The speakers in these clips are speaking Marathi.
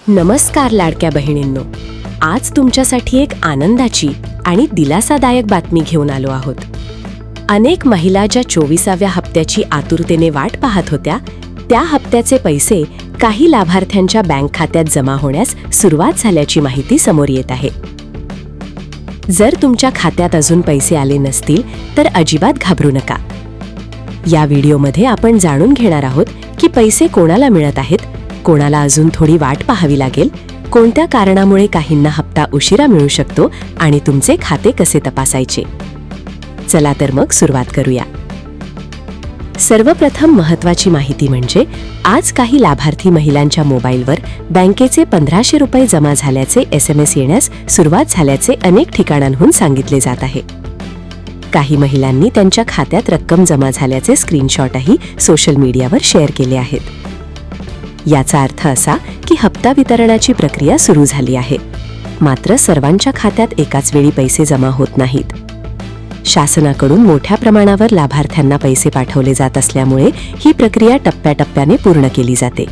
नमस्कार लाडक्या बहिणींनो, आज तुमच्यासाठी एक आनंदाची आणि दिलासादायक बातमी घेऊन आलो आहोत. अनेक महिला ज्या 24व्या हप्त्याची आतुरतेने वाट पाहत होत्या, त्या हप्त्याचे पैसे काही लाभार्थ्यांच्या बँक खात्यात जमा होण्यास सुरुवात झाल्याची माहिती समोर येत आहे. जर तुमच्या खात्यात अजून पैसे आले नसतील तर अजिबात घाबरू नका. या व्हिडिओमध्ये आपण जाणून घेणार आहोत की पैसे कोणाला मिळत आहेत, कोणाला अजून थोडी वाट पाहावी लागेल, कोणत्या कारणामुळे काहींना हप्ता उशिरा मिळू शकतो आणि तुमचे खाते कसे तपासायचे. चला तर मग सुरुवात करूया. सर्वप्रथम महत्त्वाची माहिती म्हणजे आज काही लाभार्थी महिलांच्या मोबाईलवर बँकेचे 1500 रुपये जमा झाल्याचे SMS येण्यास सुरुवात झाल्याचे अनेक ठिकाणांहून सांगितले जात आहे. काही महिलांनी त्यांच्या खात्यात रक्कम जमा झाल्याचे स्क्रीनशॉटही सोशल मीडियावर शेअर केले आहेत. याचा अर्थ असा की हप्ता वितरणाची प्रक्रिया सुरू झाली आहे. मात्र सर्वांच्या खात्यात एकाच वेळी पैसे जमा होत नाहीत. शासनाकडून मोठ्या प्रमाणावर लाभार्थ्यांना पैसे पाठवले जात असल्यामुळे ही प्रक्रिया टप्प्याटप्प्याने पूर्ण केली जाते.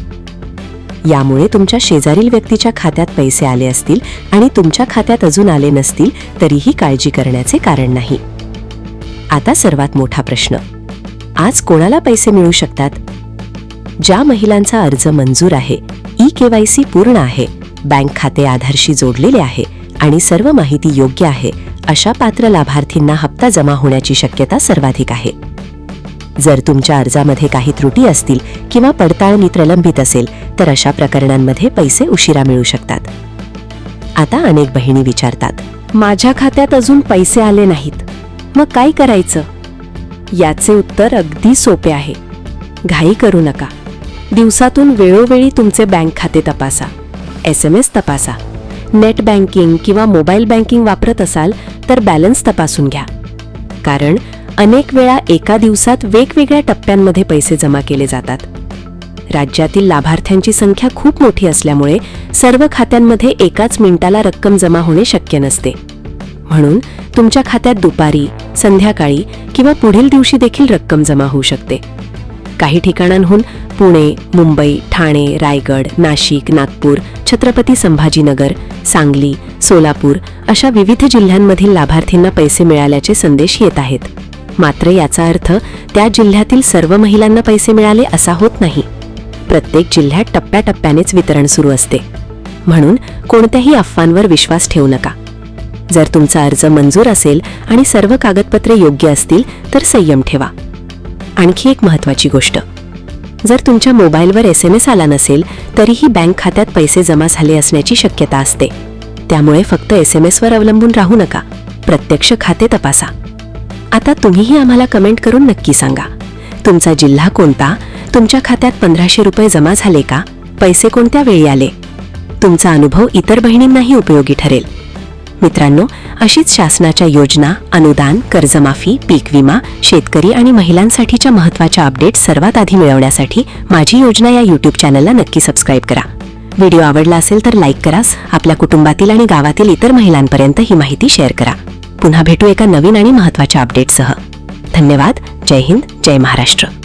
यामुळे तुमच्या शेजारील व्यक्तीच्या खात्यात पैसे आले असतील आणि तुमच्या खात्यात अजून आले नसतील तरीही काळजी करण्याचे कारण नाही. आता सर्वात मोठा प्रश्न, आज कोणाला पैसे मिळू शकतात? ज्या महिलांचा अर्ज मंजूर आहे, KYC पूर्ण आहे, बँक खाते आधारशी जोडलेले आहे आणि सर्व माहिती योग्य आहे, अशा पात्र लाभार्थींना हप्ता जमा होण्याची शक्यता सर्वाधिक आहे. जर तुमच्या अर्जामध्ये काही त्रुटी असतील किंवा पडताळणी प्रलंबित असेल तर अशा प्रकरणांमध्ये पैसे उशिरा मिळू शकतात. आता अनेक बहिणी विचारतात, माझ्या खात्यात अजून पैसे आले नाहीत, मग काय करायचं? याचे उत्तर अगदी सोपे आहे. घाई करू नका. दिवसातून वेळोवेळी तुमचे बँक खाते तपासा, SMS तपासा. नेट बँकिंग किंवा मोबाईल बँकिंग वापरत असाल तर बॅलन्स तपासून घ्या. कारण अनेक वेळा एका दिवसात वेगवेगळ्या टप्प्यांमध्ये पैसे जमा केले जातात. राज्यातील लाभार्थ्यांची संख्या खूप मोठी असल्यामुळे सर्व खात्यांमध्ये एकाच मिनिटाला रक्कम जमा होणे शक्य नसते. म्हणून तुमच्या खात्यात दुपारी, संध्याकाळी किंवा पुढील दिवशी देखील रक्कम जमा होऊ शकते. काही ठिकाणांहून पुणे, मुंबई, ठाणे, रायगड, नाशिक, नागपूर, छत्रपती संभाजीनगर, सांगली, सोलापूर अशा विविध जिल्ह्यांमधील लाभार्थींना पैसे मिळाल्याचे संदेश येत आहेत. मात्र याचा अर्थ त्या जिल्ह्यातील सर्व महिलांना पैसे मिळाले असा होत नाही. प्रत्येक जिल्ह्यात टप्प्याटप्प्यानेच वितरण सुरू असते. म्हणून कोणत्याही अफवांवर विश्वास ठेवू नका. जर तुमचा अर्ज मंजूर असेल आणि सर्व कागदपत्रे योग्य असतील तर संयम ठेवा. आणखी एक महत्त्वाची गोष्ट, जर तुमच्या मोबाईलवर SMS आला नसेल तरीही बँक खात्यात पैसे जमा झाले असण्याची शक्यता असते. त्यामुळे फक्त SMSवर अवलंबून राहू नका, प्रत्यक्ष खाते तपासा. आता तुम्हीही आम्हाला कमेंट करून नक्की सांगा, तुमचा जिल्हा कोणता, तुमच्या खात्यात 1500 रुपये जमा झाले का, पैसे कोणत्या वेळी आले? तुमचा अनुभव इतर बहिणींनाही उपयोगी ठरेल. मित्रांनो, अशीच शासनाच्या योजना, अनुदान, कर्जमाफी, पीक विमा, शेतकरी आणि महिलांसाठीच्या महत्त्वाच्या अपडेट्स सर्वात आधी मिळवण्यासाठी माझी योजना या YouTube चॅनलला नक्की सबस्क्राईब करा. व्हिडिओ आवडला असेल तर लाईक करा. आपल्या कुटुंबातील आणि गावातील इतर महिलांपर्यंत ही माहिती शेअर करा. पुन्हा भेटू एका नवीन आणि महत्त्वाच्या अपडेटसह. धन्यवाद. जय हिंद, जय महाराष्ट्र.